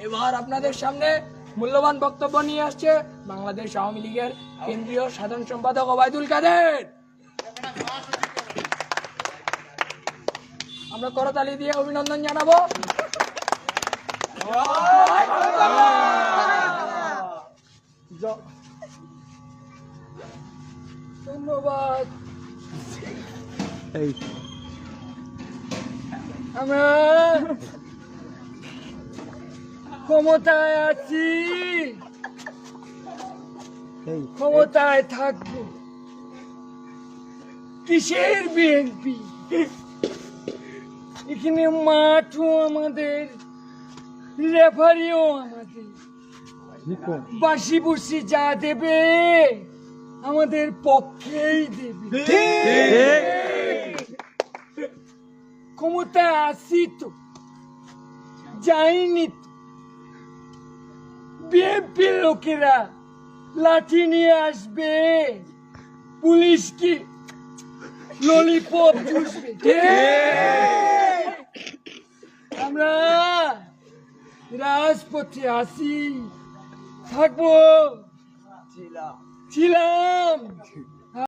এবার আপনাদের সামনে মূল্যবান বক্তব্য নিয়ে আসছে বাংলাদেশ আওয়ামী লীগের কেন্দ্রীয় সাধারণ সম্পাদক ওবায়দুল কাদের। আমরা করতালি দিয়ে অভিনন্দন জানাবো। ধন্যবাদ। আমরা ক্ষমতায় আছি, ক্ষমতায় থাকবো। কিসের বিএনপি? এখানে মাঠও আমাদের, রেফারিও আমাদের, বাসি বুসি যা দেবে আমাদের পক্ষেই দেবে। ক্ষমতায় আসি তো, যাইনি তো। বিএনপির লোকেরা লাঠি নিয়ে আসবে, পুলিশ কি ললিপপ চুষবে। আমরা রাজপথে আসি, থাকবো, ছিলাম।